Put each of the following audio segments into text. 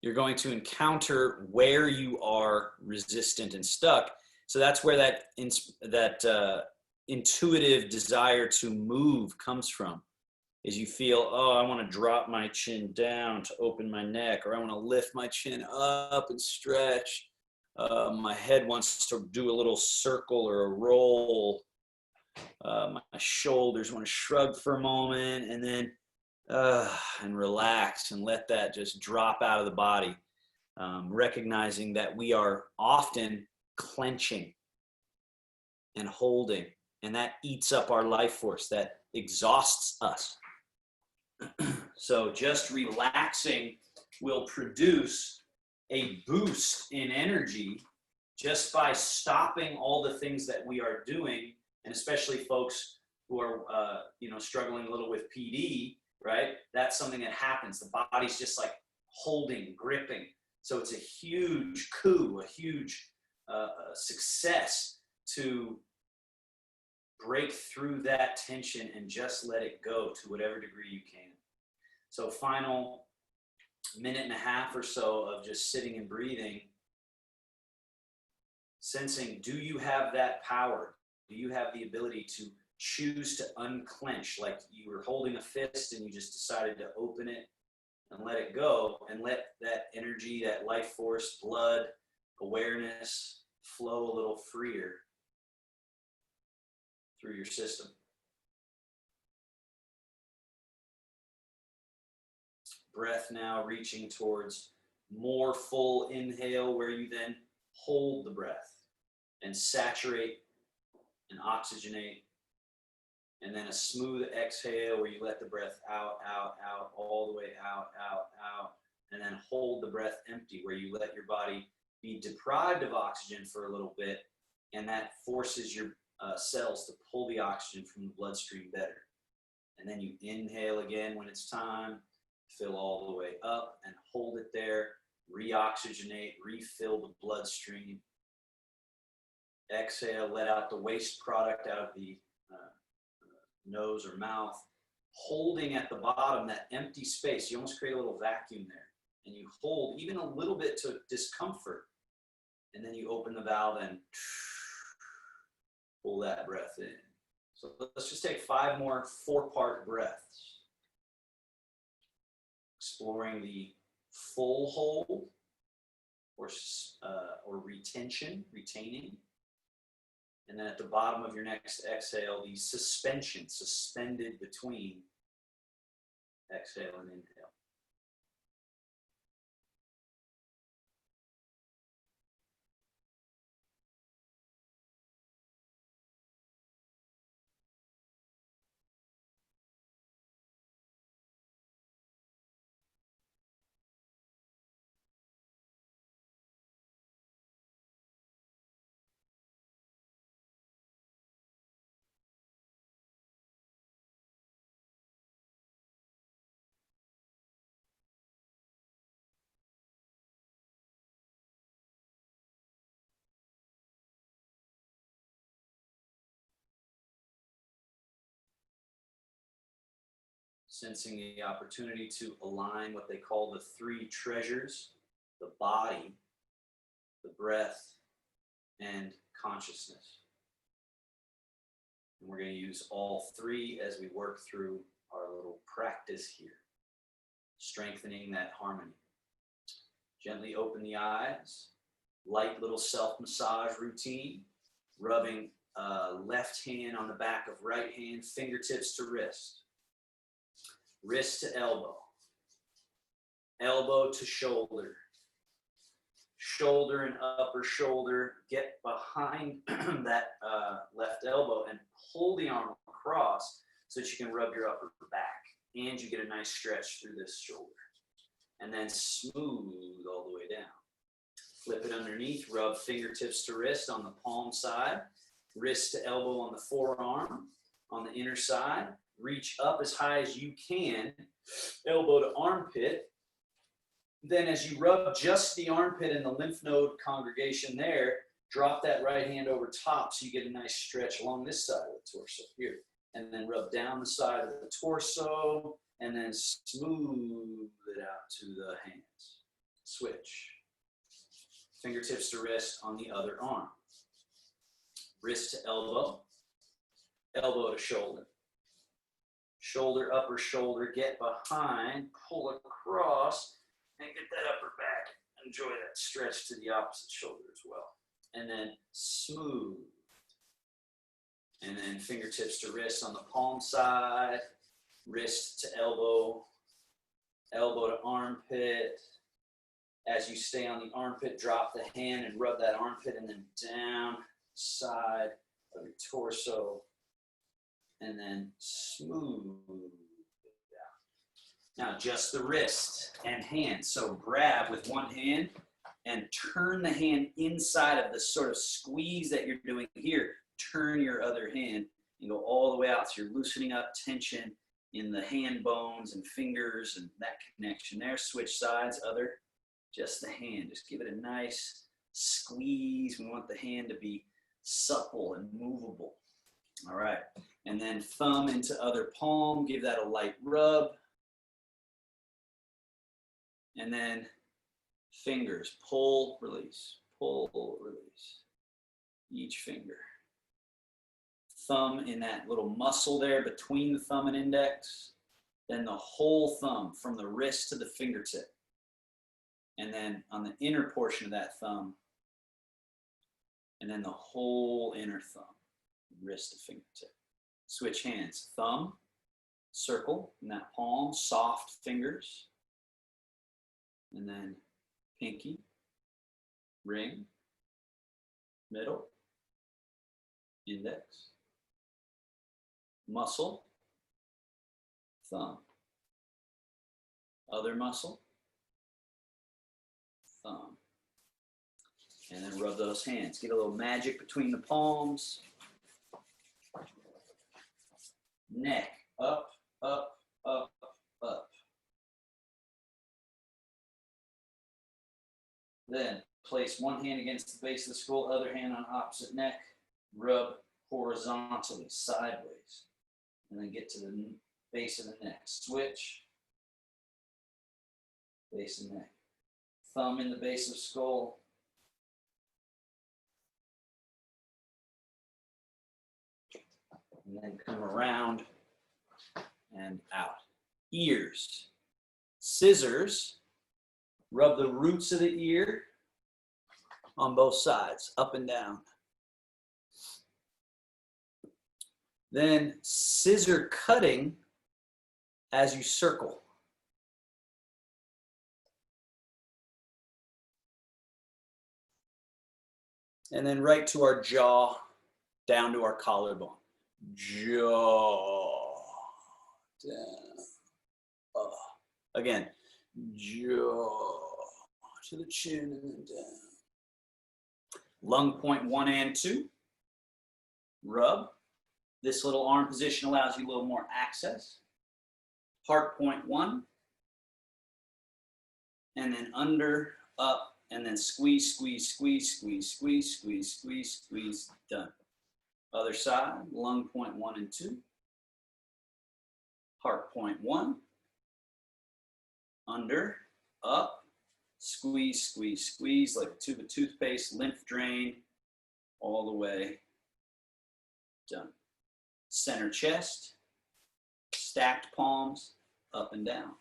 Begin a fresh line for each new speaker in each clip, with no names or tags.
You're going to encounter where you are resistant and stuck. So that's where that intuitive desire to move comes from. Is you feel, oh, I want to drop my chin down to open my neck, or I want to lift my chin up and stretch. My head wants to do a little circle or a roll. My shoulders want to shrug for a moment, and then and relax and let that just drop out of the body. Recognizing that we are often clenching and holding, and that eats up our life force, that exhausts us. So just relaxing will produce a boost in energy just by stopping all the things that we are doing, and especially folks who are struggling a little with PD, right? That's something that happens. The body's just like holding, gripping. So it's a huge coup, a huge success to break through that tension and just let it go to whatever degree you can. So final minute and a half or so of just sitting and breathing, sensing, do you have that power? Do you have the ability to choose to unclench, like you were holding a fist and you just decided to open it and let it go, and let that energy, that life force, blood, awareness flow a little freer through your system. Breath now reaching towards more full inhale, where you then hold the breath and saturate and oxygenate. And then a smooth exhale where you let the breath out, all the way out. And then hold the breath empty, where you let your body be deprived of oxygen for a little bit. And that forces your cells to pull the oxygen from the bloodstream better. And then you inhale again when it's time, fill all the way up and hold it there, reoxygenate, refill the bloodstream. Exhale, let out the waste product out of the nose or mouth, holding at the bottom that empty space. You almost create a little vacuum there, and you hold even a little bit to discomfort, and then you open the valve and pull that breath in. So let's just take 5 more 4-part breaths, exploring the full hold or retention, retaining. And then at the bottom of your next exhale, the suspension, suspended between exhale and inhale. Sensing the opportunity to align what they call the 3 treasures: the body, the breath, and consciousness. And we're going to use all 3 as we work through our little practice here, strengthening that harmony. Gently open the eyes, light little self-massage routine, rubbing left hand on the back of right hand, fingertips to wrist. Wrist to elbow, elbow to shoulder, shoulder and upper shoulder. Get behind that left elbow and pull the arm across so that you can rub your upper back, and you get a nice stretch through this shoulder. And then smooth all the way down. Flip it underneath, rub fingertips to wrist on the palm side, wrist to elbow on the forearm, on the inner side. Reach up as high as you can, elbow to armpit. Then as you rub just the armpit and the lymph node congregation there, drop that right hand over top so you get a nice stretch along this side of the torso here. And then rub down the side of the torso, and then smooth to the hands. Switch. Fingertips to wrist on the other arm. Wrist to elbow. Elbow to shoulder. Shoulder, upper shoulder, get behind, pull across, and get that upper back. Enjoy that stretch to the opposite shoulder as well. And then smooth. And then fingertips to wrist on the palm side, wrist to elbow, elbow to armpit. As you stay on the armpit, drop the hand and rub that armpit and then down, side of your torso. And then smooth down. Now just the wrist and hand. So grab with one hand and turn the hand inside of the sort of squeeze that you're doing here. Turn your other hand and go all the way out. So you're loosening up tension in the hand bones and fingers and that connection there. Switch sides, other, just the hand. Just give it a nice squeeze. We want the hand to be supple and movable. All right, and then thumb into other palm, give that a light rub. And then fingers, pull, release, each finger. Thumb in that little muscle there between the thumb and index, then the whole thumb from the wrist to the fingertip. And then on the inner portion of that thumb, and then the whole inner thumb. Wrist to fingertip. Switch hands. Thumb, circle in that palm, soft fingers. And then pinky, ring, middle, index, muscle, thumb, other muscle, thumb. And then rub those hands. Get a little magic between the palms. Neck, up, up, up, up. Then place one hand against the base of the skull, other hand on opposite neck. Rub horizontally, sideways. And then get to the base of the neck. Switch. Base of neck. Thumb in the base of skull. And then come around and out. Ears. Scissors. Rub the roots of the ear on both sides, up and down. Then scissor cutting as you circle. And then right to our jaw, down to our collarbone. Jaw, down, again, jaw to the chin and then down. Lung point 1 and 2, rub. This little arm position allows you a little more access. Heart point 1, and then under, up, and then squeeze, squeeze, squeeze, squeeze, squeeze, squeeze, squeeze, squeeze, done. Other side, lung point 1 and 2. Heart point 1. Under, up, squeeze, squeeze, squeeze like a tube of toothpaste, lymph drain, all the way, done. Center chest, stacked palms, up and down.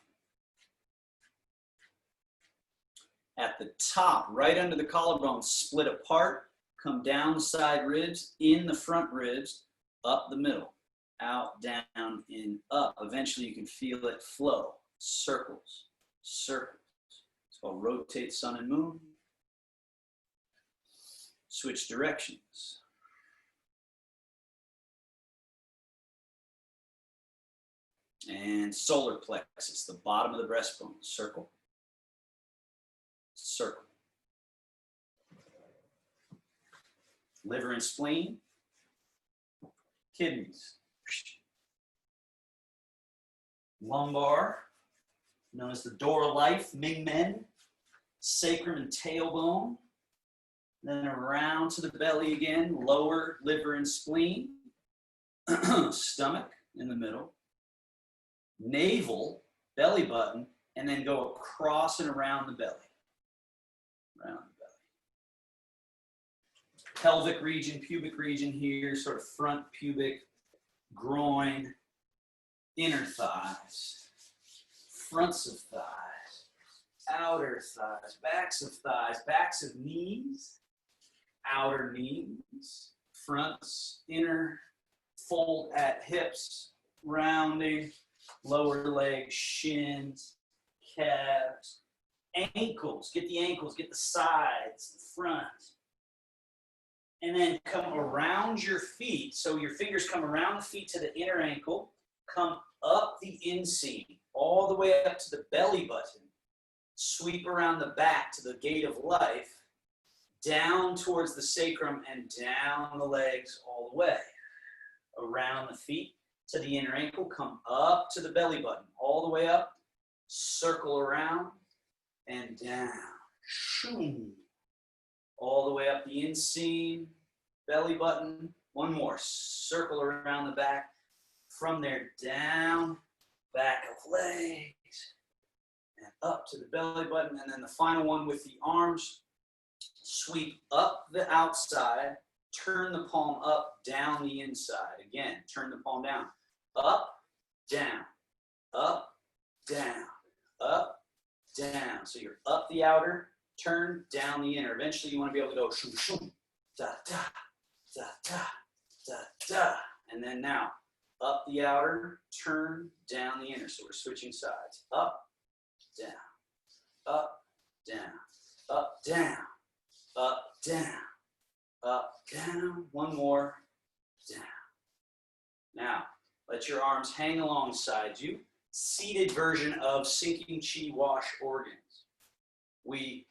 At the top, right under the collarbone, split apart. Come down the side ribs, in the front ribs, up the middle, out, down, in, up. Eventually you can feel it flow. Circles, circles. It's called rotate sun and moon. Switch directions. And solar plexus, the bottom of the breastbone. Circle, circle. Liver and spleen, kidneys, lumbar, known as the door of life, Ming Men, sacrum and tailbone, then around to the belly again, lower liver and spleen, stomach in the middle, navel, belly button, and then go across and around the belly. Around the belly. Pelvic region, pubic region here, sort of front pubic, groin, inner thighs, fronts of thighs, outer thighs, backs of knees, outer knees, fronts, inner, fold at hips, rounding, lower legs, shins, calves, ankles, get the sides, the front. And then come around your feet. So your fingers come around the feet to the inner ankle, come up the inseam, all the way up to the belly button, sweep around the back to the gate of life, down towards the sacrum and down the legs all the way. Around the feet to the inner ankle, come up to the belly button, all the way up, circle around and down. All the way up the inseam, belly button. One more, circle around the back. From there, down, back of legs, and up to the belly button. And then the final one with the arms, sweep up the outside, turn the palm up, down the inside. Again, turn the palm down. Up, down, up, down, up, down. So you're up the outer, turn, down the inner. Eventually you want to be able to go shoo, shoo, da, da, da, da, da, da. And then now, up the outer, turn, down the inner. So we're switching sides. Up, down, up, down, up, down, up, down, up, down. One more, down. Now, let your arms hang alongside you. Seated version of sinking chi wash organs. We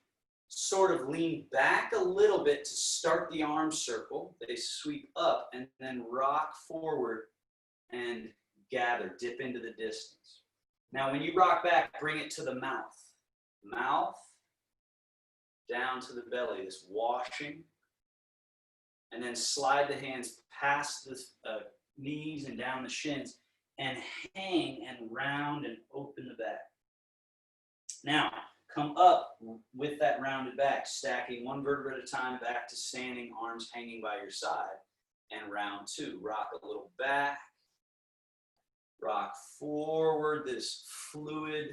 sort of lean back a little bit to start the arm circle. They sweep up and then rock forward and gather, dip into the distance. Now, when you rock back, bring it to the mouth. Mouth down to the belly, this washing. And then slide the hands past the knees and down the shins and hang and round and open the back. Now, come up with that rounded back, stacking one vertebra at a time back to standing, arms hanging by your side. And round two, rock a little back, rock forward, this fluid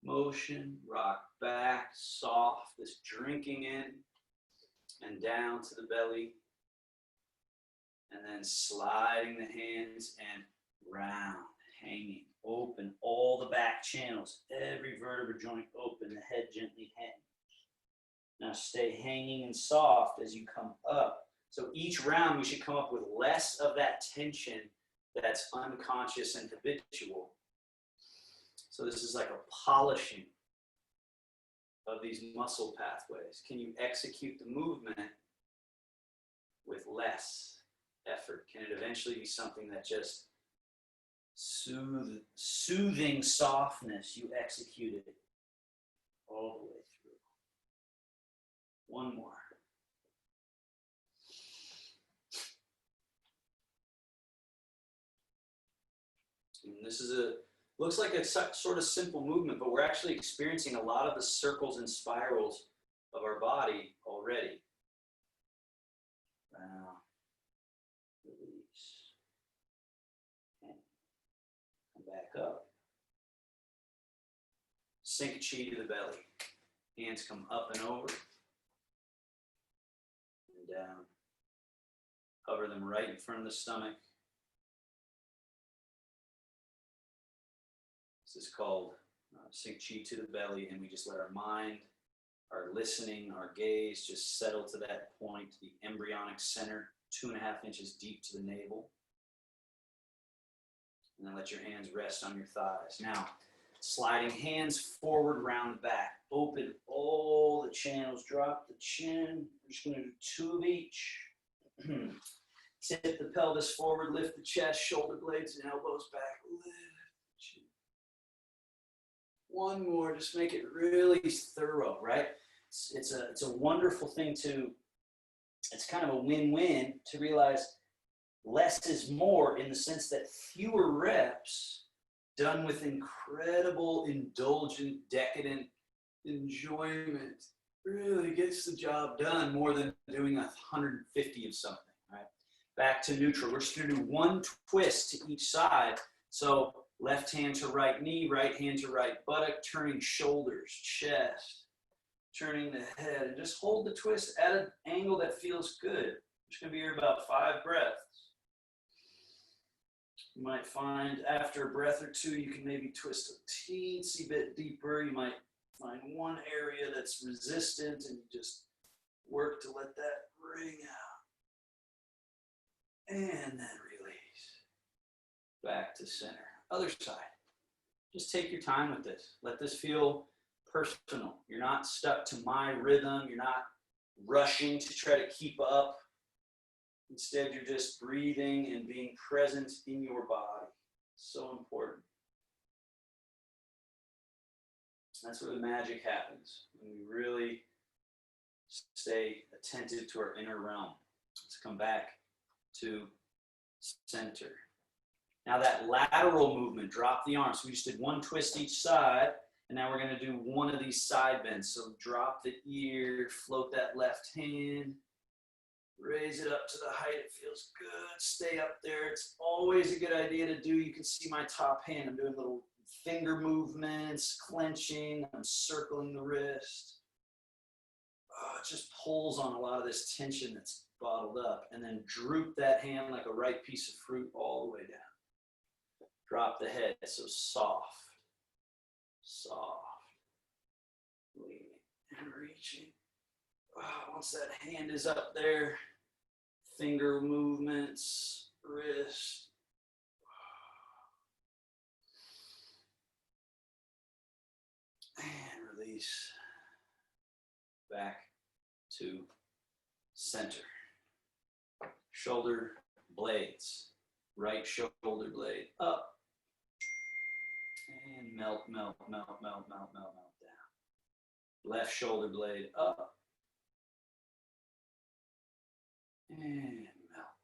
motion, rock back, soft, this drinking in and down to the belly. And then sliding the hands and round, hanging, open all the back channels, every vertebra joint open, the head gently hangs. Now stay hanging and soft as you come up. So each round we should come up with less of that tension that's unconscious and habitual. So this is like a polishing of these muscle pathways. Can you execute the movement with less effort? Can it eventually be something that just soothing softness, you execute it all the way through? One more. And this is looks like a sort of simple movement, but we're actually experiencing a lot of the circles and spirals of our body already. Release. And come back up. Sink chi to the belly. Hands come up and over. And down. Hover them right in front of the stomach. This is called sink chi to the belly, and we just let our mind, our listening, our gaze just settle to that point, the embryonic center, 2.5 inches deep to the navel. And then let your hands rest on your thighs. Now, sliding hands forward, round the back. Open all the channels, drop the chin. We're just going to do 2 of each. Tip the pelvis forward, lift the chest, shoulder blades and elbows back. Lift the chin. One more, just make it really thorough, right? It's a wonderful thing it's kind of a win-win to realize less is more in the sense that fewer reps done with incredible, indulgent, decadent enjoyment, really gets the job done more than doing 150 of something, right? Back to neutral. We're just going to do one twist to each side. So left hand to right knee, right hand to right buttock, turning shoulders, chest, turning the head, and just hold the twist at an angle that feels good. It's going to be here about 5 breaths. You might find after a breath or two, you can maybe twist a teensy bit deeper. You might find one area that's resistant and you just work to let that ring out. And then release. Back to center. Other side. Just take your time with this. Let this feel personal. You're not stuck to my rhythm. You're not rushing to try to keep up. Instead, you're just breathing and being present in your body. So important. That's where the magic happens, when we really stay attentive to our inner realm. Let's come back to center. Now that lateral movement, drop the arms. So we just did one twist each side, and now we're going to do one of these side bends. So drop the ear, float that left hand, raise it up to the height it feels good. Stay up there. It's always a good idea to do. You can see my top hand. I'm doing little finger movements, clenching. I'm circling the wrist. It just pulls on a lot of this tension that's bottled up. And then droop that hand like a ripe piece of fruit all the way down. Drop the head. So soft, soft. Leaning and reaching. Once that hand is up there, finger movements, wrist. And release. Back to center. Shoulder blades. Right shoulder blade up. And melt, melt, melt, melt, melt, melt, melt down. Left shoulder blade up. And melt.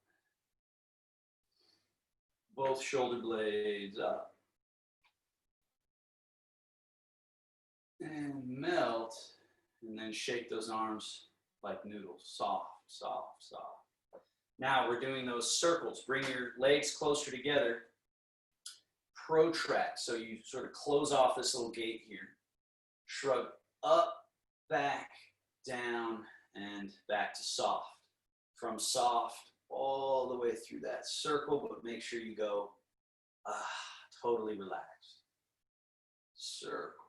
Both shoulder blades up. And melt. And then shake those arms like noodles. Soft, soft, soft. Now we're doing those circles. Bring your legs closer together. Protract. So you sort of close off this little gate here. Shrug up, back, down, and back to soft. From soft all the way through that circle, but make sure you go totally relaxed. Circle.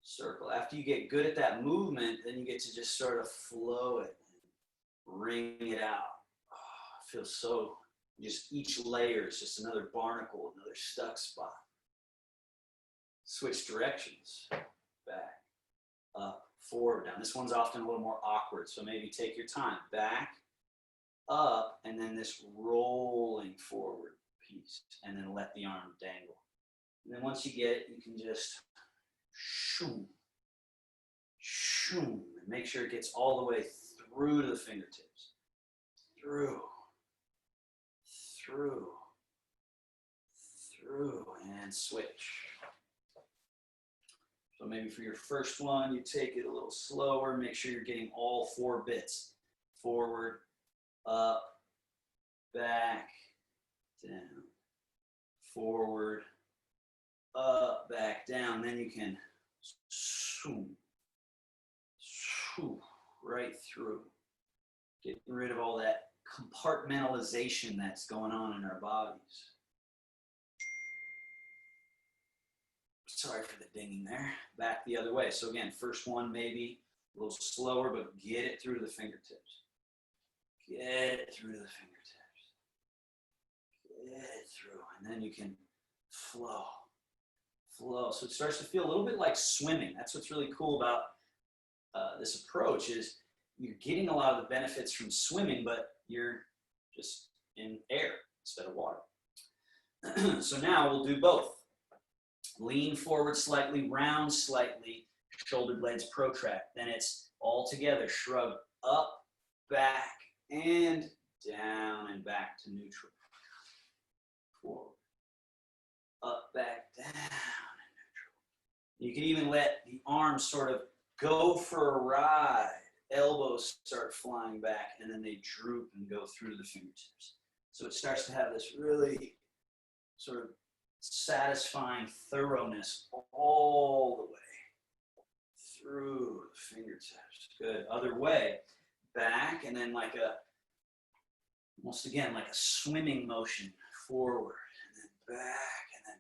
Circle. After you get good at that movement, then you get to just sort of flow it and wring it out. It feels so, just each layer is just another barnacle, another stuck spot. Switch directions. Back, up, forward, down. This one's often a little more awkward, so maybe take your time. Back, up, and then this rolling forward piece, and then let the arm dangle. And then once you get it, you can just shoom, shoom, and make sure it gets all the way through to the fingertips. Through, through, through, and switch. So maybe for your first one, you take it a little slower. Make sure you're getting all 4 bits. Forward, up, back, down. Forward, up, back, down. Then you can swoom, swoom, right through. Getting rid of all that compartmentalization that's going on in our bodies. Sorry for the dinging there. Back the other way. So again, first one maybe a little slower, but get it through the fingertips. Get it through the fingertips. Get it through. And then you can flow. Flow. So it starts to feel a little bit like swimming. That's what's really cool about this approach is you're getting a lot of the benefits from swimming, but you're just in air instead of water. So now we'll do both. Lean forward slightly, round slightly, shoulder blades protract. Then it's all together. Shrug up, back, and down and back to neutral. Forward, up, back, down. You can even let the arms sort of go for a ride. Elbows start flying back, and then they droop and go through the fingertips. So it starts to have this really sort of satisfying thoroughness all the way through the fingertips. Good. Other way. Back, and then like a, almost again, like a swimming motion forward, and then back, and then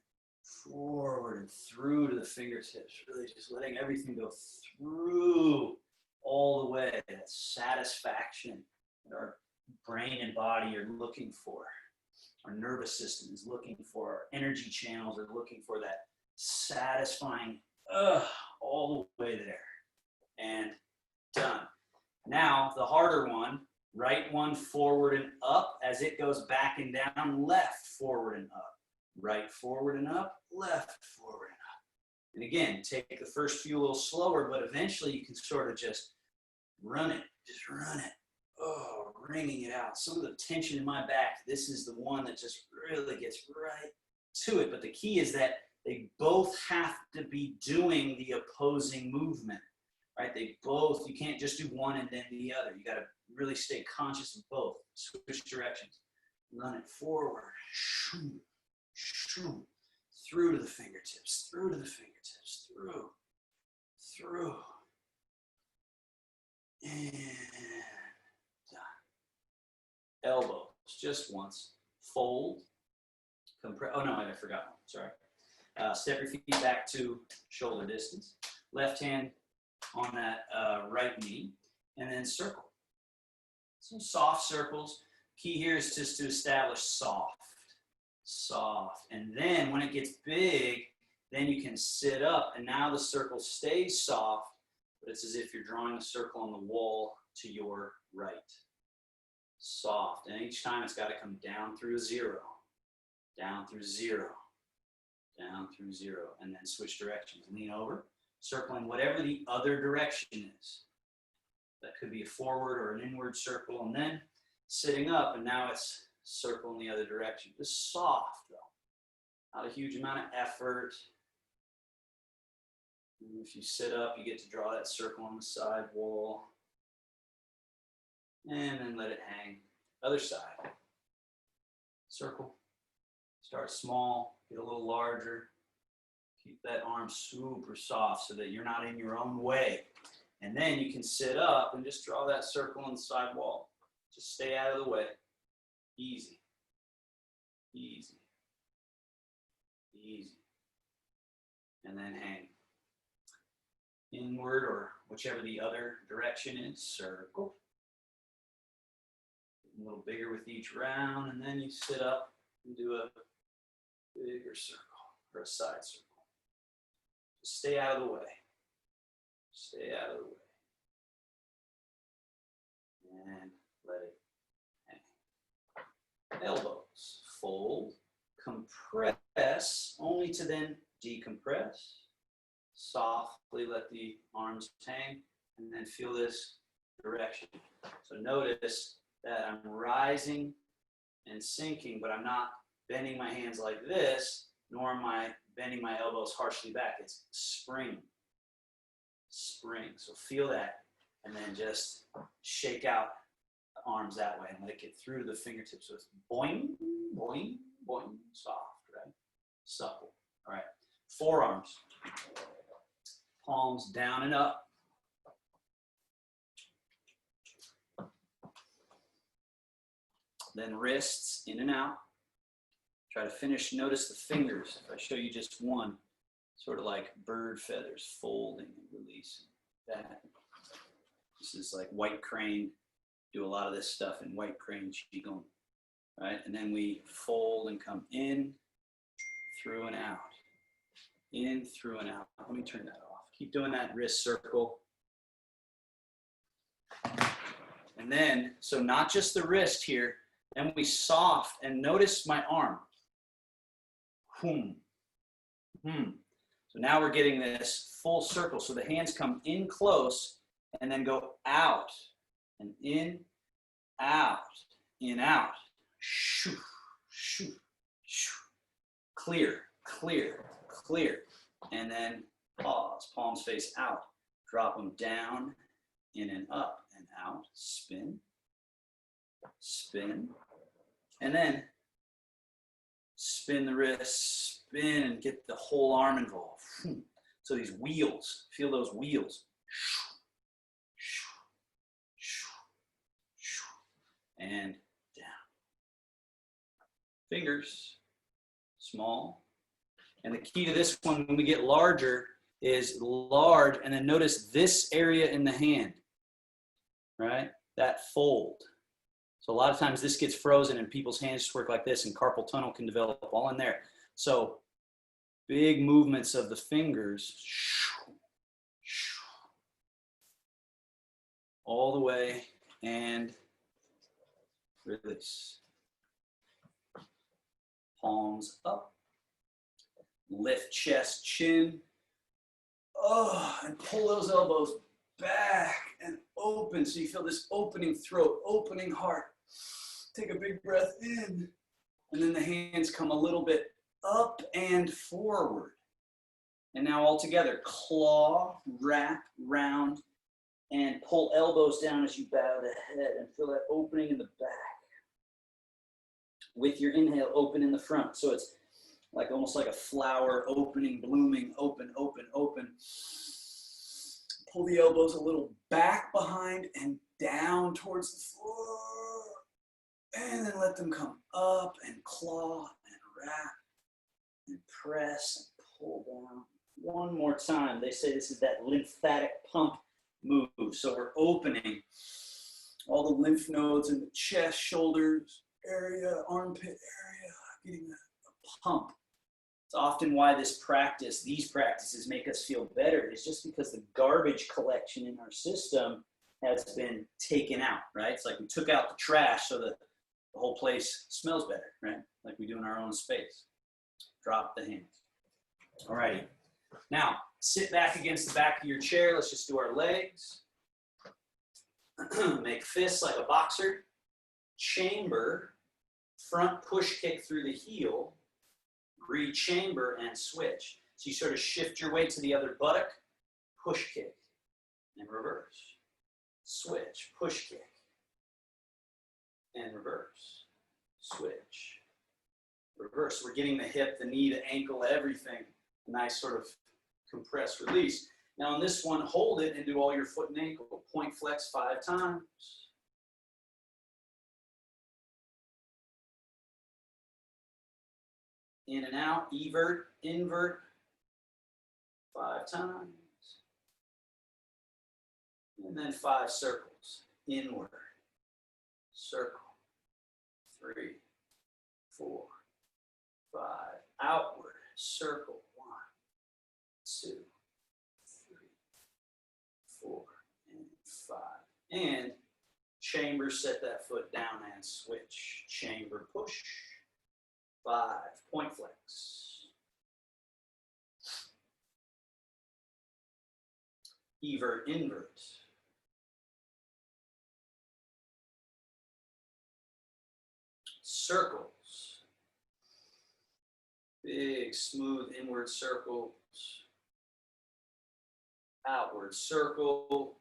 forward and through to the fingertips. Really just letting everything go through all the way. That satisfaction that our brain and body are looking for. Our nervous system is looking for. Our energy channels are looking for that satisfying, all the way there. And done. Now, the harder one, right one forward and up. As it goes back and down, left forward and up. Right forward and up, left forward and up. And again, take the first few a little slower, but eventually you can sort of just run it. Just run it. Oh, wringing it out. Some of the tension in my back, this is the one that just really gets right to it. But the key is that they both have to be doing the opposing movement. Right? They both, you can't just do one and then the other. You got to really stay conscious of both. Switch directions. Run it forward. Shoo, shoo, through to the fingertips, through to the fingertips, through. And done. Elbows, just once. Fold. Compress. Oh no, I forgot one. Sorry. Step your feet back to shoulder distance. Left hand on that right knee, and then circle. Some soft circles. Key here is just to establish soft. And then when it gets big, then you can sit up, and now the circle stays soft, but it's as if you're drawing a circle on the wall to your right. Soft. And each time it's got to come down through a zero, down through zero, down through zero, and then switch directions. Lean over. Circling whatever the other direction is. That could be a forward or an inward circle, and then sitting up, and now it's circle in the other direction. Just soft, though. Not a huge amount of effort. And if you sit up, you get to draw that circle on the side wall. And then let it hang. Other side. Circle. Start small, get a little larger. Keep that arm super soft so that you're not in your own way. And then you can sit up and just draw that circle on the side wall. Just stay out of the way. Easy. Easy. Easy. And then hang. Inward or whichever the other direction is, circle. A little bigger with each round, and then you sit up and do a bigger circle or a side circle. Stay out of the way. Stay out of the way. And let it hang. Elbows. Fold. Compress, only to then decompress. Softly let the arms hang, and then feel this direction. So notice that I'm rising and sinking, but I'm not bending my hands like this, nor am I bending my elbows harshly back. It's spring. Spring. So feel that, and then just shake out the arms that way and let it get through to the fingertips. So it's boing, boing, boing, soft, right? Supple. All right. Forearms. Palms down and up. Then wrists in and out. Try to finish, notice the fingers. If I show you just one, sort of like bird feathers, folding and releasing. That. This is like white crane. Do a lot of this stuff in white crane qigong. Right? And then we fold and come in, through and out. In, through and out. Let me turn that off. Keep doing that wrist circle. And then, so not just the wrist here, then we soft, and notice my arm. So now we're getting this full circle. So the hands come in close and then go out and in, out, in, out. Shoo, shoo, shoo. Clear. clear, clear. And then pause, palms face out. Drop them down, in and up and out. Spin, spin. And then spin the wrist, spin, and get the whole arm involved. So these wheels, feel those wheels. And down. Fingers, small. And the key to this one, when we get larger, is large, and then notice this area in the hand, right? That fold. So a lot of times this gets frozen and people's hands just work like this, and carpal tunnel can develop all in there. So big movements of the fingers all the way and release. Palms up. Lift chest, chin. Oh, and pull those elbows back and open. So you feel this opening throat, opening heart. Take a big breath in. And then the hands come a little bit up and forward. And now all together, claw, wrap, round, and pull elbows down as you bow the head and feel that opening in the back. With your inhale, open in the front. So it's like almost like a flower opening, blooming, open, open, open. Pull the elbows a little back behind and down towards the floor. And then let them come up and claw and wrap and press and pull down. One more time. They say this is that lymphatic pump move. So we're opening all the lymph nodes in the chest, shoulders area, armpit area, getting a pump. It's often why these practices make us feel better. It's just because the garbage collection in our system has been taken out, right? It's like we took out the trash so that the whole place smells better, right? Like we do in our own space. Drop the hands. All righty. Now, sit back against the back of your chair. Let's just do our legs. Make fists like a boxer. Chamber, front push kick through the heel. Re-chamber and switch. So you sort of shift your weight to the other buttock, push kick, and reverse. Switch, push kick, and reverse. Switch, reverse. We're getting the hip, the knee, the ankle, everything. A nice sort of compressed release. Now on this one, hold it and do all your foot and ankle. Point flex 5 times. In and out, evert, invert, 5 times. And then 5 circles. Inward, circle, 3, 4, 5. Outward, circle, 1, 2, 3, 4, and 5. And chamber, set that foot down and switch. Chamber, push. 5, point flex. Evert, invert. Circles. Big, smooth inward circles. Outward circles.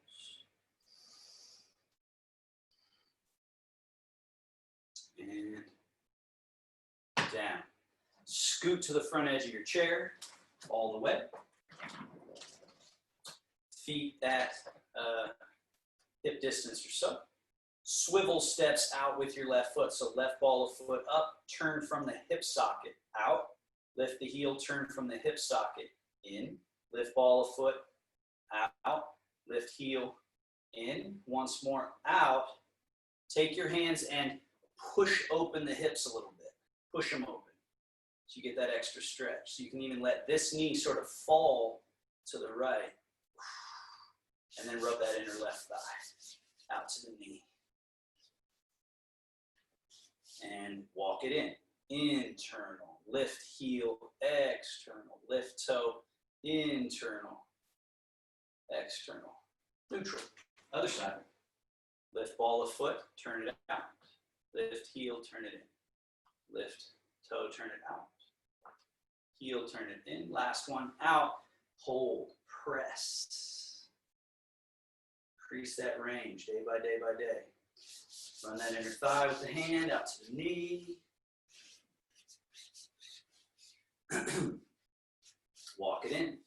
And down. Scoot to the front edge of your chair, all the way. Feet at hip distance or so. Swivel steps out with your left foot. So left ball of foot up, turn from the hip socket, out. Lift the heel, turn from the hip socket, in. Lift ball of foot, out. Lift heel, in. Once more, out. Take your hands and push open the hips a little bit. Push them open so you get that extra stretch. So you can even let this knee sort of fall to the right. And then rub that inner left thigh out to the knee. And walk it in. Internal, lift heel, external, lift toe, internal, external, neutral. Other side. Lift ball of foot, turn it out. Lift heel, turn it in. Lift toe, turn it out. heel, turn it in. Last one, out, hold, press. Increase that range day by day by day. Run that inner thigh with the hand out to the knee. Walk it in.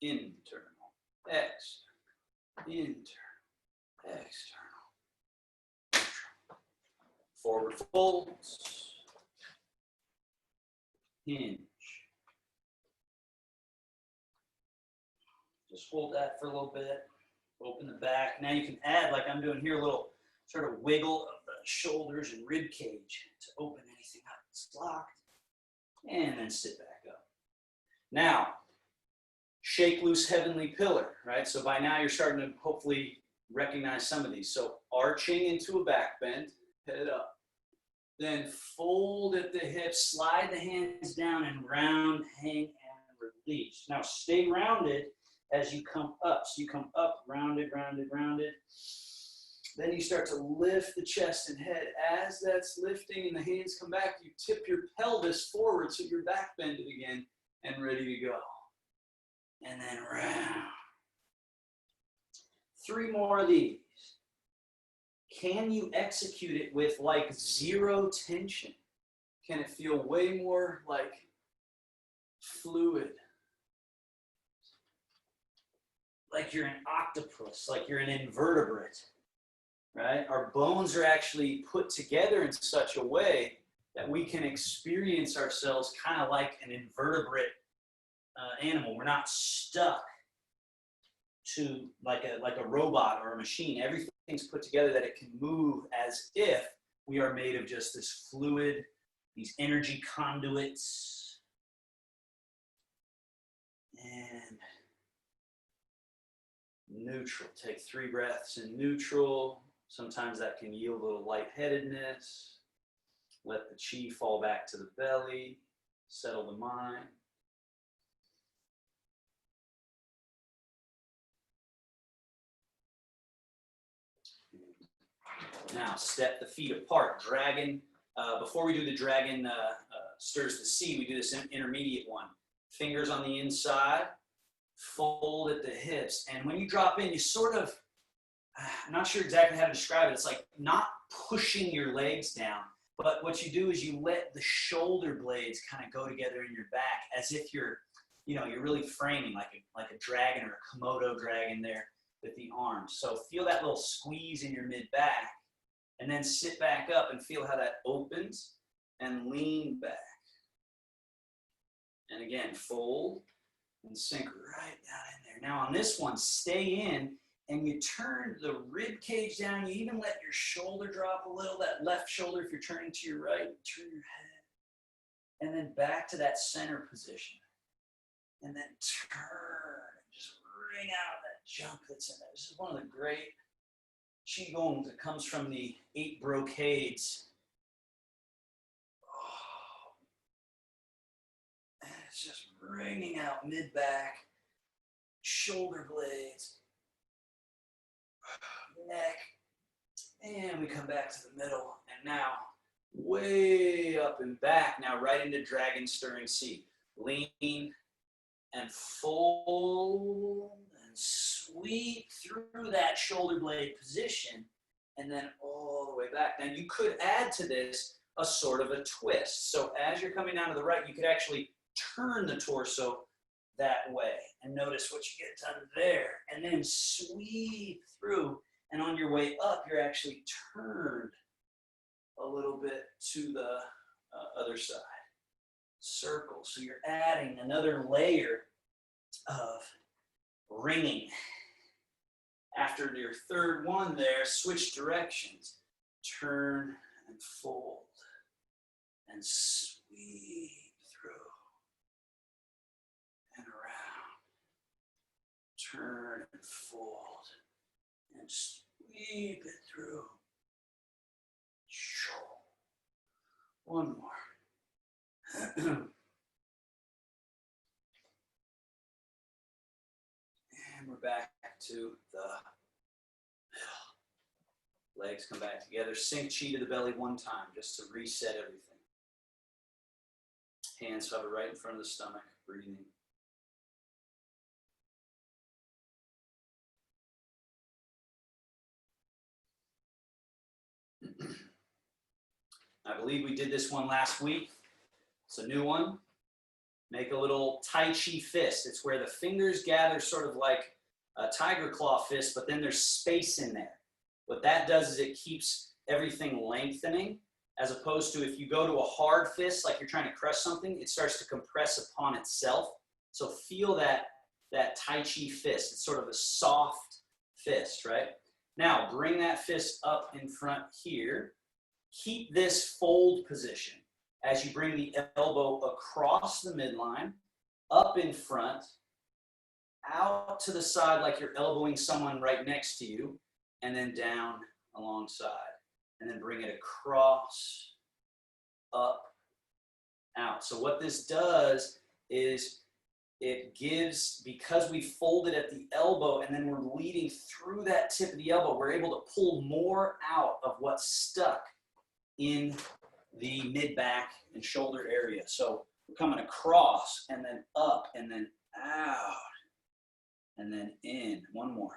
Internal, external, internal, external. Forward folds. Hinge. Just hold that for a little bit. Open the back. Now you can add, like I'm doing here, a little sort of wiggle of the shoulders and rib cage to open anything up that's locked. And then sit back up. Now, shake loose heavenly pillar, right? So by now you're starting to hopefully recognize some of these. So arching into a back bend, head up. Then fold at the hips, slide the hands down and round, hang, and release. Now stay rounded as you come up. So you come up, rounded, rounded, rounded. Then you start to lift the chest and head. As that's lifting and the hands come back, you tip your pelvis forward so you're back bended again and ready to go. And then round. 3 more of these. Can you execute it with like 0 tension? Can it feel way more like fluid? Like you're an octopus, like you're an invertebrate, right? Our bones are actually put together in such a way that we can experience ourselves kind of like an invertebrate animal. We're not stuck to like a robot or a machine. Everything's put together that it can move as if we are made of just this fluid, these energy conduits. And neutral. Take 3 breaths in neutral. Sometimes that can yield a little lightheadedness. Let the chi fall back to the belly. Settle the mind. Now step the feet apart. Dragon. Before we do the dragon stirs the sea, we do this intermediate one. Fingers on the inside. Fold at the hips. And when you drop in, you sort of, I'm not sure exactly how to describe it. It's like not pushing your legs down, but what you do is you let the shoulder blades kind of go together in your back as if you're really framing like a dragon or a Komodo dragon there with the arms. So feel that little squeeze in your mid-back and then sit back up and feel how that opens and lean back. And again, fold and sink right down in there. Now on this one, stay in and you turn the rib cage down. You even let your shoulder drop a little, that left shoulder if you're turning to your right, turn your head. And then back to that center position. And then turn, just wring out that junk that's in there. This is one of the great Qigong that comes from the 8 brocades. Oh. And it's just wringing out mid-back, shoulder blades, neck, and we come back to the middle. And now, way up and back, now right into dragon stirring sea. Lean and fold and sweep through that shoulder blade position and then all the way back. Now you could add to this a sort of a twist. So as you're coming down to the right, you could actually turn the torso that way and notice what you get done there and then sweep through, and on your way up you're actually turned a little bit to the other side. Circle. So you're adding another layer of ringing. After your third one there, switch directions. Turn and fold and sweep through and around. Turn and fold and sweep it through. One more. And we're back to the middle. Legs come back together. Sink chi to the belly one time just to reset everything. Hands hover right in front of the stomach, breathing. I believe we did this one last week. It's a new one. Make a little Tai Chi fist. It's where the fingers gather sort of like a tiger claw fist, but then there's space in there. What that does is it keeps everything lengthening, as opposed to if you go to a hard fist, like you're trying to crush something, it starts to compress upon itself. So feel that Tai Chi fist. It's sort of a soft fist, right? Now, bring that fist up in front here. Keep this fold position as you bring the elbow across the midline, up in front, out to the side like you're elbowing someone right next to you, and then down alongside. And then bring it across, up, out. So what this does is it gives, because we folded at the elbow and then we're leading through that tip of the elbow, we're able to pull more out of what's stuck in the mid-back and shoulder area. So we're coming across and then up and then out and then in. One more.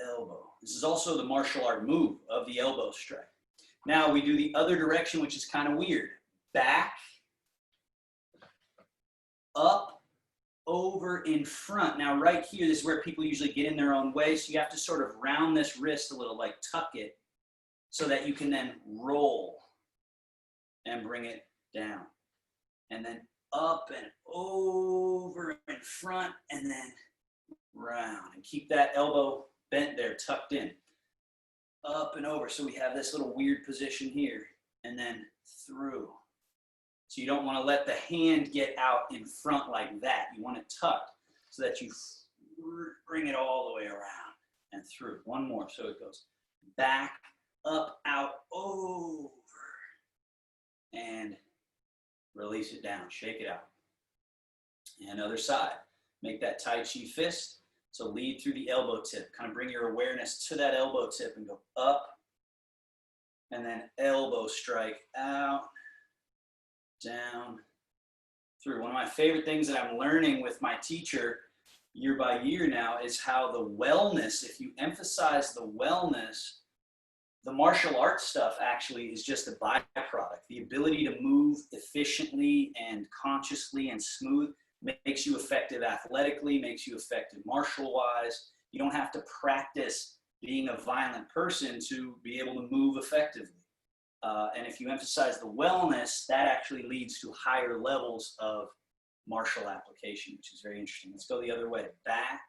Elbow. This is also the martial art move of the elbow strike. Now we do the other direction, which is kind of weird. Back, up, over, in front. Now right here, this is where people usually get in their own way. So you have to sort of round this wrist a little, like tuck it, so that you can then roll and bring it down. And then up and over in front and then round. And keep that elbow bent there, tucked in. Up and over. So we have this little weird position here. And then through. So you don't want to let the hand get out in front like that. You want it tucked so that you bring it all the way around and through. One more. So it goes back, up, out, over, and release it down. Shake it out. And other side. Make that Tai Chi fist. So lead through the elbow tip. Kind of bring your awareness to that elbow tip and go up, and then elbow strike out, down, through. One of my favorite things that I'm learning with my teacher year by year now is how the wellness, if you emphasize the wellness, the martial arts stuff actually is just a byproduct. The ability to move efficiently and consciously and smooth makes you effective athletically, makes you effective martial-wise. You don't have to practice being a violent person to be able to move effectively. And if you emphasize the wellness, that actually leads to higher levels of martial application, which is very interesting. Let's go the other way. Back,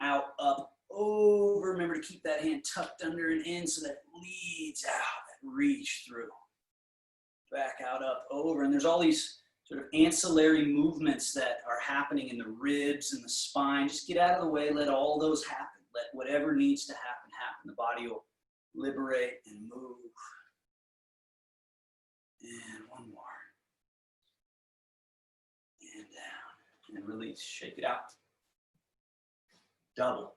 out, up, over. Remember to keep that hand tucked under and in so that it leads out, that reach through. Back, out, up, over. And there's all these sort of ancillary movements that are happening in the ribs and the spine. Just get out of the way, let all those happen. Let whatever needs to happen, happen. The body will liberate and move. And one more. And down. And release. Shake it out. Double.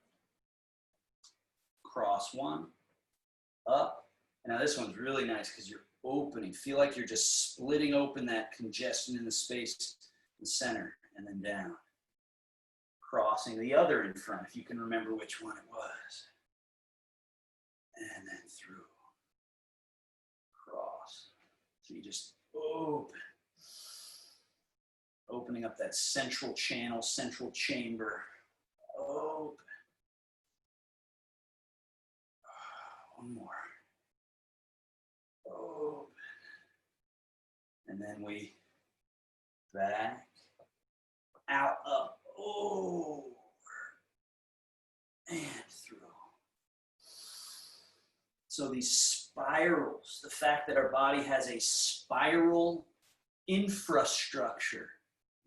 Cross one. Up. And now this one's really nice because you're opening. Feel like you're just splitting open that congestion in the space in the center, and then down. Crossing the other in front, if you can remember which one it was. And then through. Cross. So you just open. Opening up that central channel, central chamber. Open. One more. Open. And then we back, out, up, over, and through. So these spirals, the fact that our body has a spiral infrastructure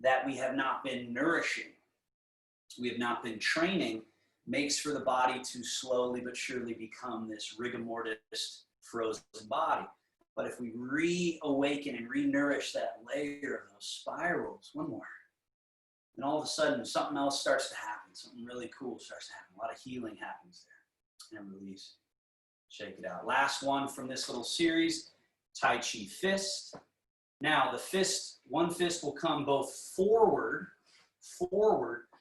that we have not been nourishing, we have not been training, makes for the body to slowly but surely become this rigor mortis frozen body. But if we reawaken and re-nourish that layer of those spirals, one more, and all of a sudden something else starts to happen, something really cool starts to happen. A lot of healing happens there. And release. Shake it out. Last one from this little series, Tai Chi fist. Now the fist, one fist will come both forward,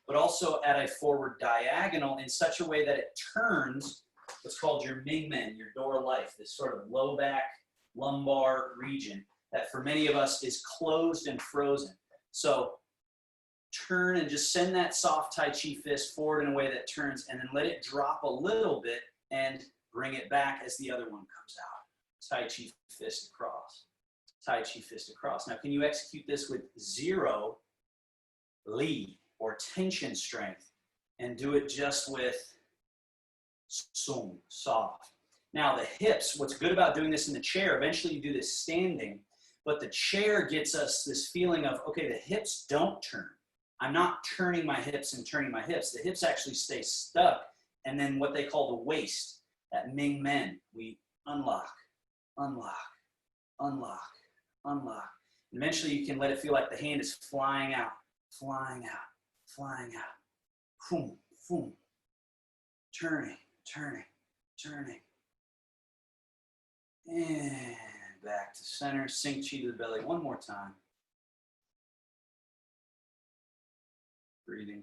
but also at a forward diagonal in such a way that it turns what's called your Mingmen, your door of life, this sort of low back lumbar region that for many of us is closed and frozen. So turn and just send that soft Tai Chi fist forward in a way that turns, and then let it drop a little bit and bring it back as the other one comes out. Tai Chi fist across. Tai Chi fist across. Now, can you execute this with zero li or tension strength and do it just with sung, soft? Now, the hips, what's good about doing this in the chair, eventually you do this standing, but the chair gets us this feeling of, okay, the hips don't turn. I'm not turning my hips and turning my hips. The hips actually stay stuck. And then what they call the waist, that Ming Men, we unlock, unlock, unlock, unlock. And eventually you can let it feel like the hand is flying out, flying out, flying out. Boom, boom. Turning, turning, turning. And back to center. Sink chi to the belly one more time. Breathing.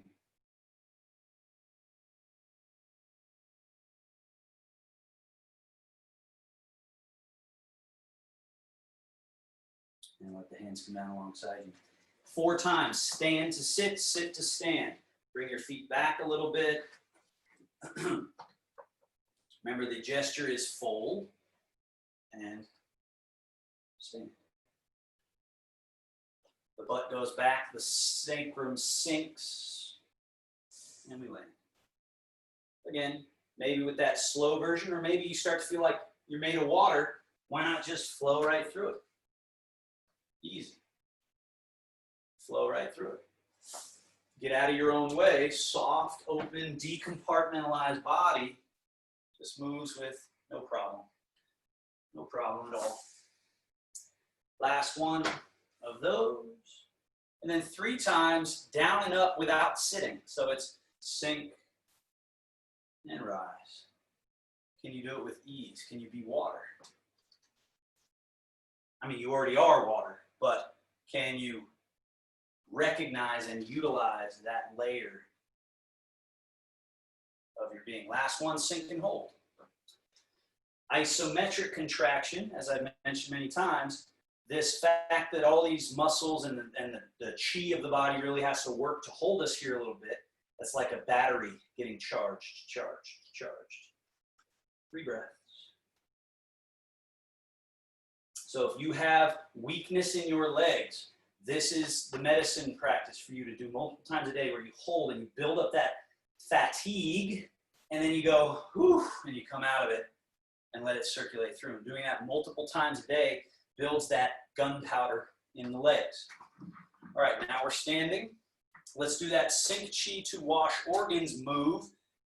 And let the hands come down alongside you. 4 times. Stand to sit, sit to stand. Bring your feet back a little bit. Remember, the gesture is fold and stand. The butt goes back, the sacrum sinks, and we land. Again, maybe with that slow version, or maybe you start to feel like you're made of water. Why not just flow right through it? Easy. Flow right through it. Get out of your own way. Soft, open, decompartmentalized body just moves with no problem. No problem at all. Last one of those. And then 3 times down and up without sitting. So it's sink and rise. Can you do it with ease? Can you be water? I mean, you already are water, but can you recognize and utilize that layer of your being? Last one, sink and hold. Isometric contraction, as I've mentioned many times, this fact that all these muscles and the chi of the body really has to work to hold us here a little bit, that's like a battery getting charged, charged, charged. 3 breaths. So if you have weakness in your legs, this is the medicine practice for you to do multiple times a day, where you hold and you build up that fatigue, and then you go, whew, and you come out of it and let it circulate through. And doing that multiple times a day builds that gunpowder in the legs. All right, now we're standing. Let's do that sink chi to wash organs move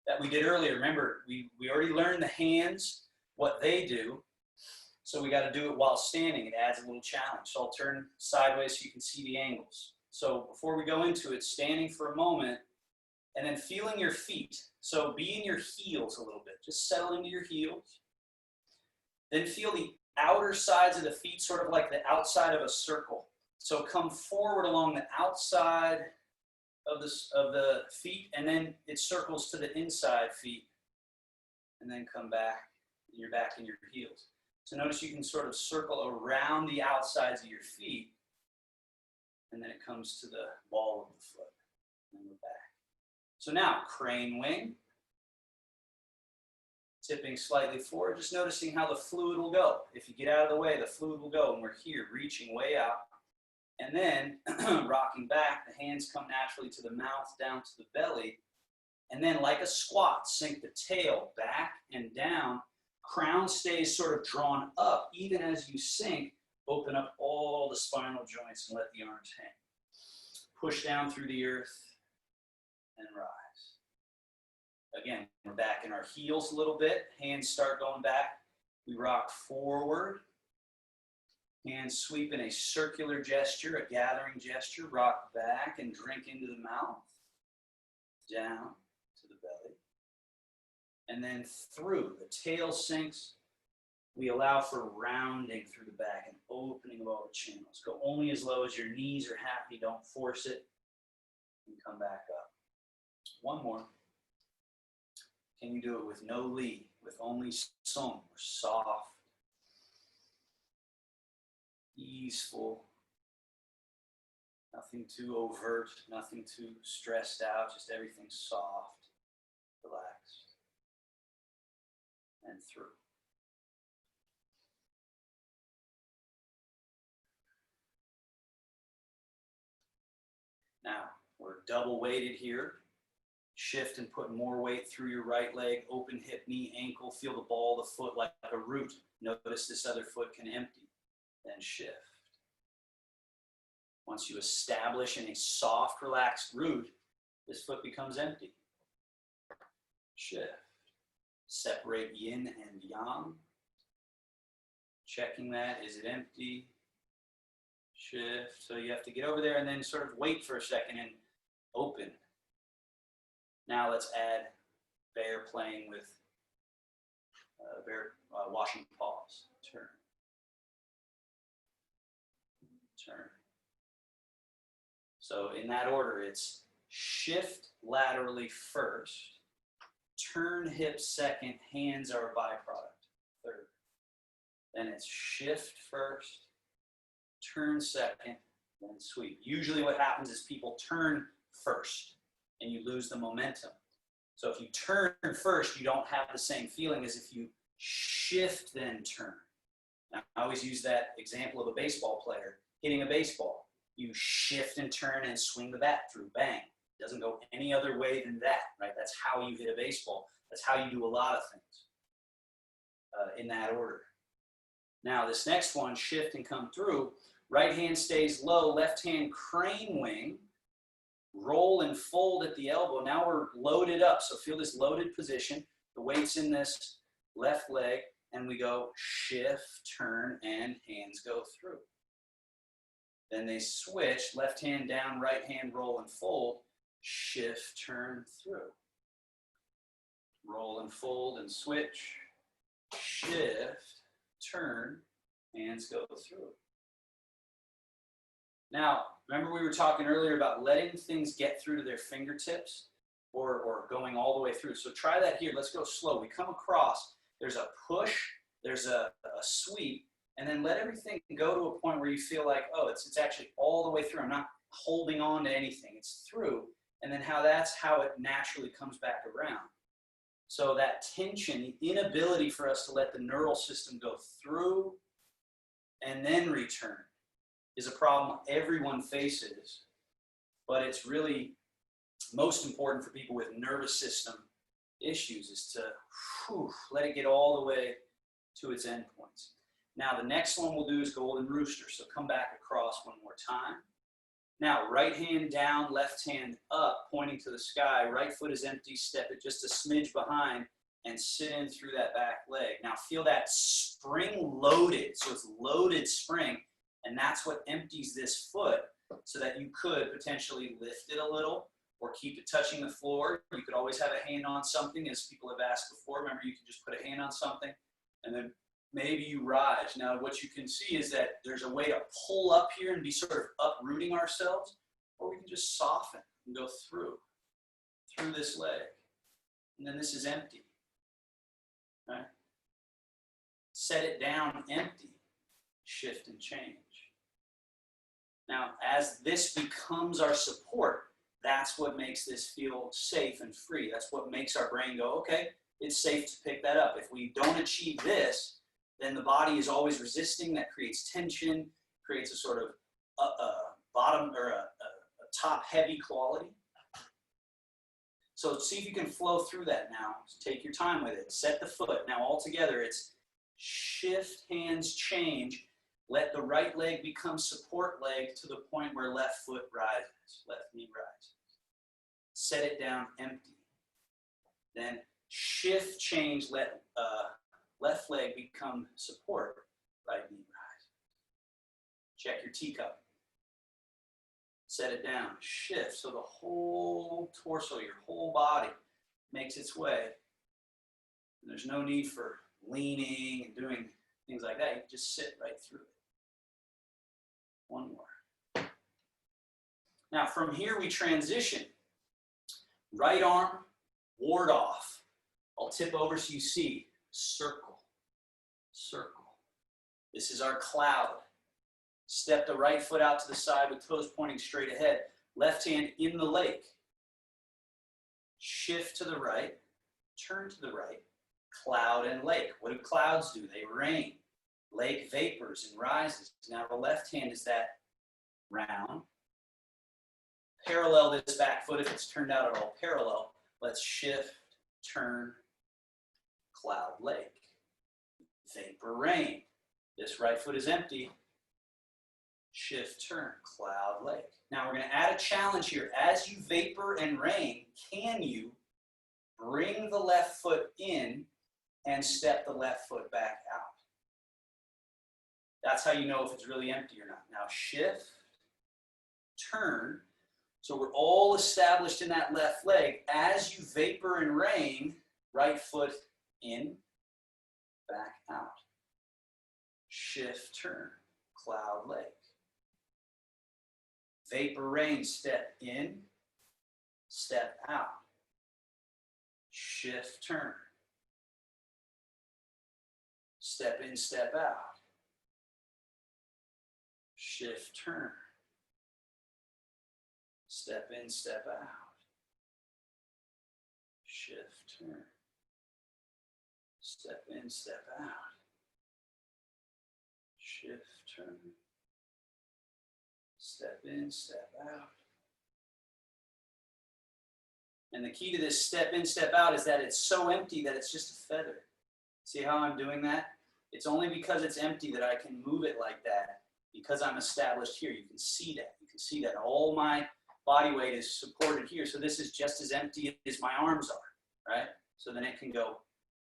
that we did earlier. Remember, we already learned the hands, what they do. So we got to do it while standing. It adds a little challenge. So I'll turn sideways so you can see the angles. So before we go into it, standing for a moment and then feeling your feet. So be in your heels a little bit. Just settle into your heels. Then feel the outer sides of the feet, sort of like the outside of a circle. So come forward along the outside of the feet, and then it circles to the inside feet, and then come back, and you're back in your heels. So notice you can sort of circle around the outsides of your feet, and then it comes to the ball of the foot, and then we're back. So now, crane wing, tipping slightly forward, just noticing how the fluid will go. If you get out of the way, the fluid will go, and we're here, reaching way out. And then, rocking back, the hands come naturally to the mouth, down to the belly. And then, like a squat, sink the tail back and down. Crown stays sort of drawn up. Even as you sink, open up all the spinal joints and let the arms hang. Push down through the earth and rise. Again, we're back in our heels a little bit. Hands start going back. We rock forward. Hands sweep in a circular gesture, a gathering gesture. Rock back and drink into the mouth. Down to the belly. And then through. The tail sinks. we allow for rounding through the back and opening of all the channels. Go only as low as your knees are happy. Don't force it. And come back up. One more. Can you do it with no li, with only song, or soft, easeful, nothing too overt, nothing too stressed out, just everything soft, relaxed, and through. Now, we're double weighted here. Shift and put more weight through your right leg, open hip, knee, ankle, feel the ball of the foot like a root. Notice this other foot can empty, then shift. Once you establish in a soft, relaxed root, this foot becomes empty. Shift. Separate yin and yang. Checking that, is it empty? Shift. So you have to get over there and then sort of wait for a second and open. Now let's add bear playing with bear washing paws. Turn. Turn. So in that order, it's shift laterally first, turn hips second, hands are a byproduct, third. Then it's shift first, turn second, then sweep. Usually what happens is people turn first and you lose the momentum. So if you turn first, you don't have the same feeling as if you shift then turn. Now, I always use that example of a baseball player hitting a baseball. You shift and turn and swing the bat through, bang. It doesn't go any other way than that, right? That's how you hit a baseball. That's how you do a lot of things in that order. Now this next one, shift and come through. Right hand stays low, left hand crane wing. Roll and fold at the elbow. Now we're loaded up. So feel this loaded position. The weight's in this left leg, and we go shift, turn, and hands go through. Then they switch, left hand down, right hand roll and fold, shift, turn, through. Roll and fold and switch, shift, turn, hands go through. Now, remember we were talking earlier about letting things get through to their fingertips or going all the way through. So try that here. Let's go slow. We come across, there's a push, there's a sweep, and then let everything go to a point where you feel like, oh, it's actually all the way through. I'm not holding on to anything. It's through. And then that's how it naturally comes back around. So that tension, the inability for us to let the neural system go through and then return is a problem everyone faces, but it's really most important for people with nervous system issues is to let it get all the way to its endpoints. Now the next one we'll do is golden rooster. So come back across one more time. Now right hand down, left hand up, pointing to the sky. Right foot is empty, step it just a smidge behind and sit in through that back leg. Now feel that spring loaded. So it's loaded spring. And that's what empties this foot so that you could potentially lift it a little or keep it touching the floor. You could always have a hand on something, as people have asked before. Remember, you can just put a hand on something and then maybe you rise. Now, what you can see is that there's a way to pull up here and be sort of uprooting ourselves, or we can just soften and go through this leg. And then this is empty, right? Set it down empty, shift and change. Now, as this becomes our support, that's what makes this feel safe and free. That's what makes our brain go, okay, it's safe to pick that up. If we don't achieve this, then the body is always resisting. That creates tension, creates a sort of bottom or a top heavy quality. So see if you can flow through that now. So take your time with it. Set the foot. Now all together, it's shift, hands, change. Let the right leg become support leg to the point where left foot rises, left knee rises. Set it down empty. Then shift, change, let left leg become support, right knee rise. Check your teacup. Set it down, shift. So the whole torso, your whole body makes its way. And there's no need for leaning and doing things like that. You can just sit right through it. One more. Now from here we transition. Right arm, ward off. I'll tip over so you see. Circle, circle. This is our cloud. Step the right foot out to the side with toes pointing straight ahead. Left hand in the lake. Shift to the right, turn to the right. Cloud and lake. What do clouds do? They rain. Lake vapors and rises. Now the left hand is that round. Parallel this back foot if it's turned out at all parallel. Let's shift, turn, cloud, lake. Vapor, rain. This right foot is empty. Shift, turn, cloud, lake. Now we're going to add a challenge here. As you vapor and rain, can you bring the left foot in and step the left foot back out? That's how you know if it's really empty or not. Now shift, turn. So we're all established in that left leg. As you vapor and rain, right foot in, back out. Shift, turn, cloud, lake. Vapor, rain, step in, step out. Shift, turn. Step in, step out. Shift, turn. Step in, step out. Shift, turn. Step in, step out. Shift, turn. Step in, step out. And the key to this step in, step out is that it's so empty that it's just a feather. See how I'm doing that? It's only because it's empty that I can move it like that, because I'm established here. You can see that. You can see that all my body weight is supported here. So this is just as empty as my arms are, right? So then it can go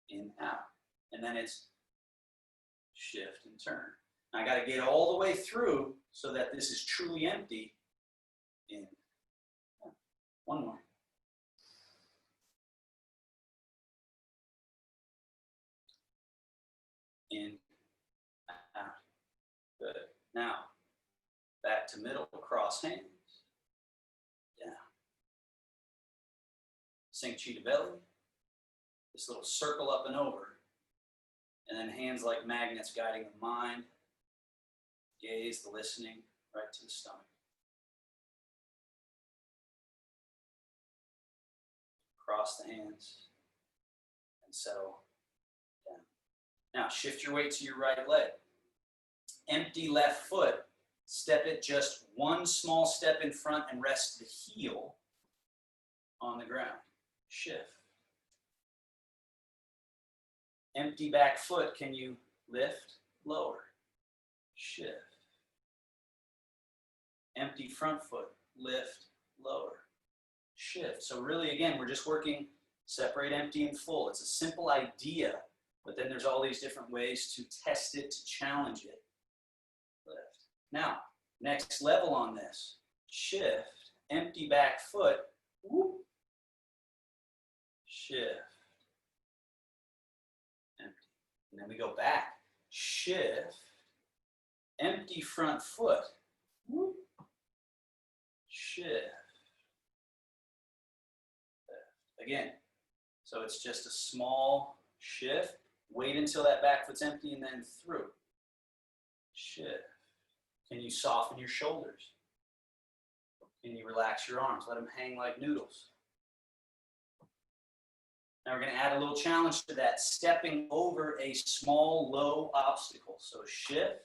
in, out. And then it's shift and turn. I got to get all the way through so that this is truly empty. In. One more. In, out. Good. Now, back to middle, cross hands. Down. Sink cheetah belly. This little circle up and over. And then hands like magnets guiding the mind. Gaze, the listening, right to the stomach. Cross the hands and settle down. Now shift your weight to your right leg. Empty left foot. Step it just one small step in front and rest the heel on the ground. Shift. Empty back foot. Can you lift? Lower. Shift. Empty front foot, lift, lower, shift. So really, again, we're just working separate, empty, and full. It's a simple idea, but then there's all these different ways to test it, to challenge it. Lift. Now, next level on this. Shift, empty back foot, whoop, shift, empty. And then we go back. Shift, empty front foot, whoop, shift. Again, so it's just a small shift. Wait until that back foot's empty and then through. Shift. Can you soften your shoulders? Can you relax your arms? Let them hang like noodles. Now we're going to add a little challenge to that, stepping over a small, low obstacle. So shift.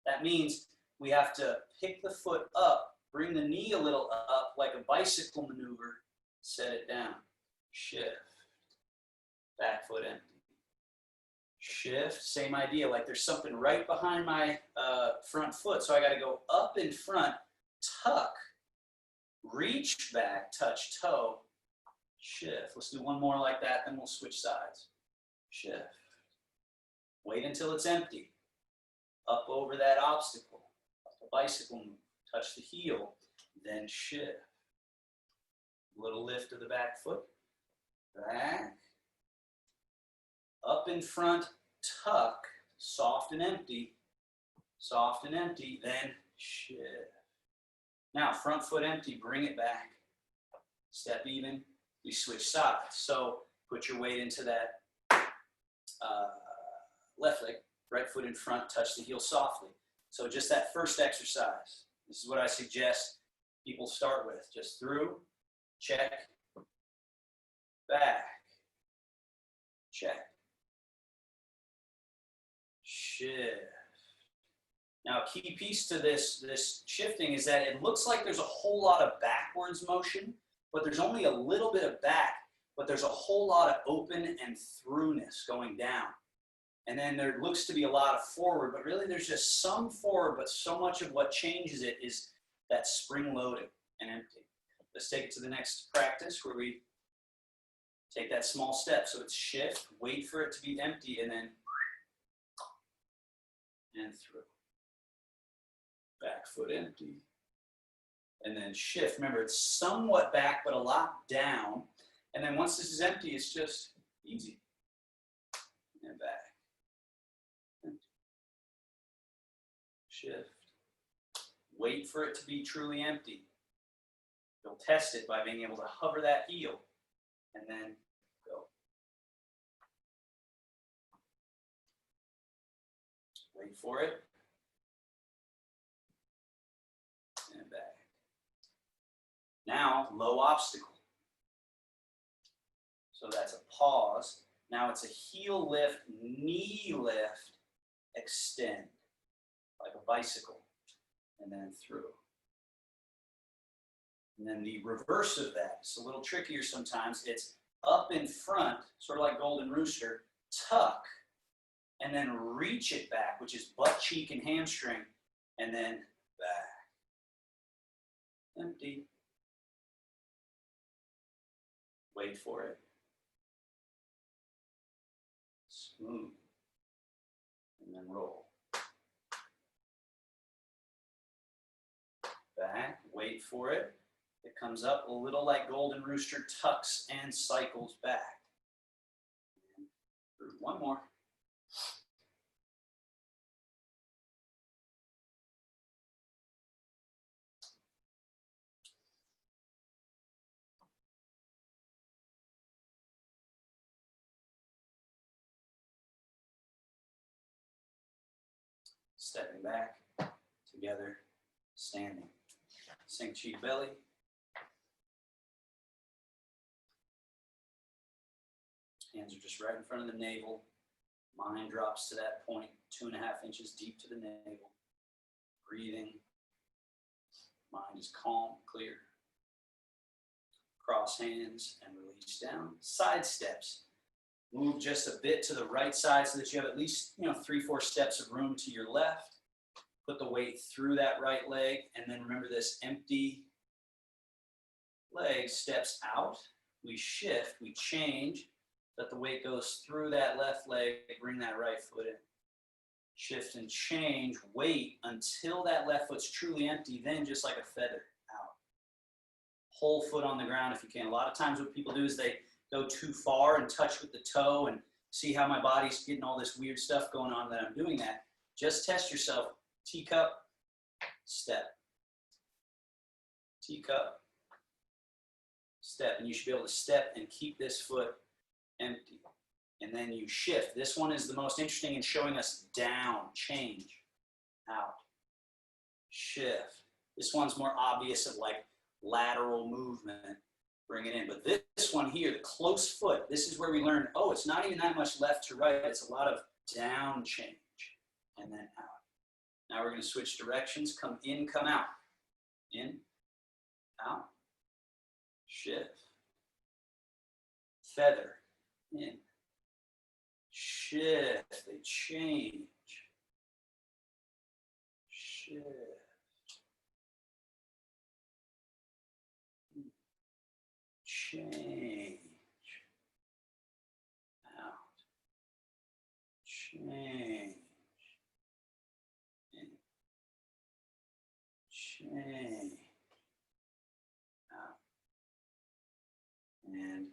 That means we have to pick the foot up, bring the knee a little up like a bicycle maneuver, set it down. Shift. Back foot empty. Shift. Same idea, like there's something right behind my front foot. So I got to go up in front, tuck, reach back, touch toe, shift. Let's do one more like that, then we'll switch sides. Shift. Wait until it's empty. Up over that obstacle, up the bicycle move, touch the heel, then shift. Little lift of the back foot, back, up in front, tuck, soft and empty, then shift. Now, front foot empty, bring it back. Step even, we switch sides. So put your weight into that left leg, right foot in front, touch the heel softly. So just that first exercise, this is what I suggest people start with. Just through, check, back, check, shift. Now, a key piece to this shifting is that it looks like there's a whole lot of backwards motion, but there's only a little bit of back, but there's a whole lot of open and throughness going down. And then there looks to be a lot of forward, but really there's just some forward, but so much of what changes it is that spring loading and empty. Let's take it to the next practice where we take that small step. So it's shift, wait for it to be empty, and then and through. Back foot empty. And then shift. Remember, it's somewhat back, but a lot down. And then once this is empty, it's just easy. And back. Empty. Shift. Wait for it to be truly empty. You'll test it by being able to hover that heel and then go. Wait for it. And back. Now, low obstacle. So that's a pause. Now it's a heel lift, knee lift, extend, like a bicycle, and then through. And then the reverse of that, it's a little trickier sometimes. It's up in front, sort of like Golden Rooster, tuck, and then reach it back, which is butt cheek and hamstring, and then back. Empty. Wait for it. Smooth. And then roll. Back, wait for it. It comes up a little like Golden Rooster, tucks and cycles back. And through. One more. Stepping back, together, standing. Sink cheek belly. Hands are just right in front of the navel. Mind drops to that point, 2.5 inches deep to the navel. Breathing. Mind is calm, clear. Cross hands and release down. Side steps. Move just a bit to the right side so that you have at least 3-4 steps of room to your left. Put the weight through that right leg, and then remember this empty leg steps out. We shift, we change, let the weight goes through that left leg, bring that right foot in. Shift and change, wait until that left foot's truly empty, then just like a feather out. Whole foot on the ground if you can. A lot of times what people do is they go too far and touch with the toe and see how my body's getting all this weird stuff going on that I'm doing that. Just test yourself. Teacup, step. Teacup, step. And you should be able to step and keep this foot empty. And then you shift. This one is the most interesting in showing us down, change, out, shift. This one's more obvious of like lateral movement. Bring it in. But this one here, the close foot, this is where we learn, oh, it's not even that much left to right. It's a lot of down change and then out. Now we're going to switch directions. Come in, come out. In, out, shift. Feather, in, shift. They change. Shift. Change, out, change, in, change, out, and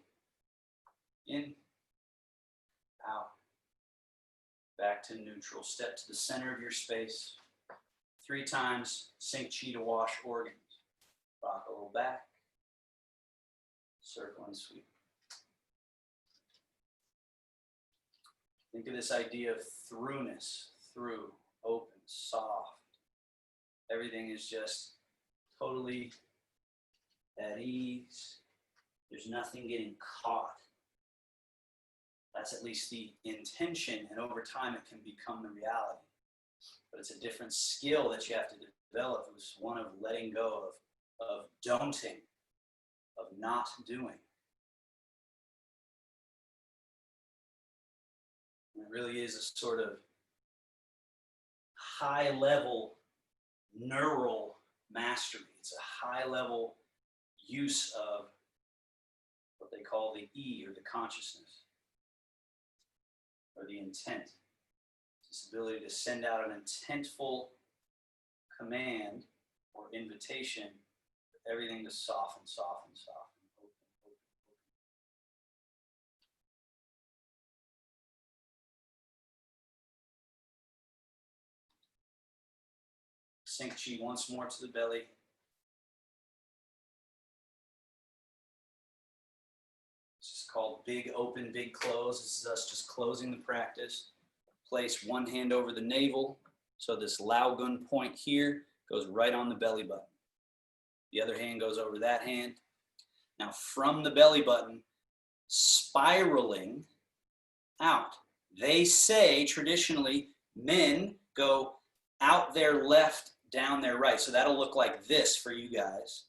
in, out, Back to neutral. Step to the center of your space. 3 times, sink chi to wash organs. Rock a little back. Circle and sweep. Think of this idea of throughness. Through, open, soft. Everything is just totally at ease. There's nothing getting caught. That's at least the intention, and over time it can become the reality. But it's a different skill that you have to develop. It was one of letting go of don'ting, of not doing. And it really is a sort of high-level neural mastery. It's a high-level use of what they call the E, or the consciousness, or the intent. It's this ability to send out an intentful command or invitation for everything to soften, soften, soften, open, open, open. Sink chi once more to the belly. This is called big open, big close. This is us just closing the practice. Place one hand over the navel. So this Lao Gun point here goes right on the belly button. The other hand goes over that hand. Now from the belly button, spiraling out. They say traditionally men go out their left, down their right. So that'll look like this for you guys.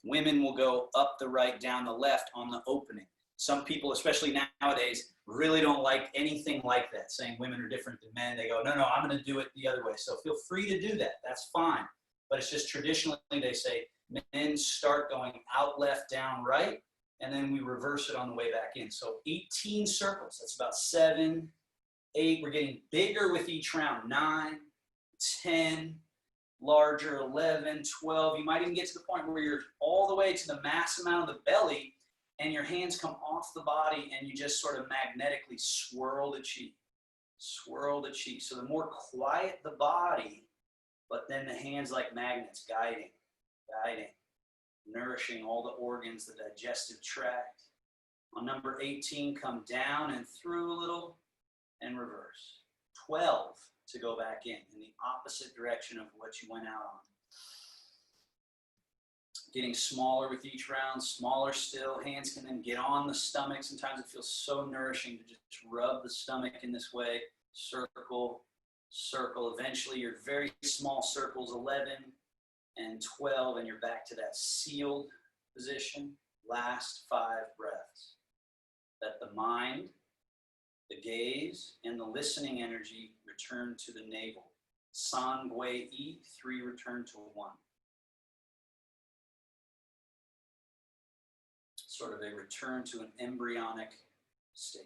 Women will go up the right, down the left on the opening. Some people, especially nowadays, really don't like anything like that, saying women are different than men. They go, no, I'm going to do it the other way. So feel free to do that. That's fine. But it's just traditionally they say men start going out left, down right, and then we reverse it on the way back in. So 18 circles. That's about 7, 8. We're getting bigger with each round. 9, 10, larger, 11, 12. You might even get to the point where you're all the way to the max amount of the belly, and your hands come off the body, and you just sort of magnetically swirl the chi. Swirl the chi. So the more quiet the body, but then the hands like magnets, guiding, nourishing all the organs, the digestive tract. On number 18, come down and through a little and reverse. 12 to go back in the opposite direction of what you went out on. Getting smaller with each round, smaller still. Hands can then get on the stomach. Sometimes it feels so nourishing to just rub the stomach in this way. Circle, circle. Eventually your very small circles, 11 and 12, and you're back to that sealed position. Last 5 breaths. Let the mind, the gaze, and the listening energy return to the navel. San Gui Yi, 3 return to 1. Sort of a return to an embryonic state.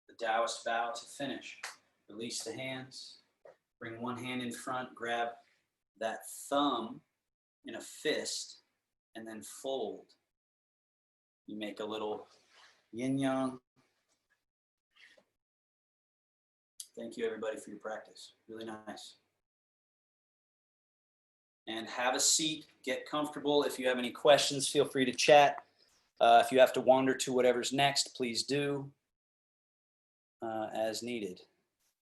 The Taoist bow to finish. Release the hands. Bring one hand in front. Grab that thumb in a fist and then fold. You make a little yin-yang. Thank you, everybody, for your practice. Really nice. And have a seat. Get comfortable. If you have any questions, feel free to chat. If you have to wander to whatever's next, please do as needed.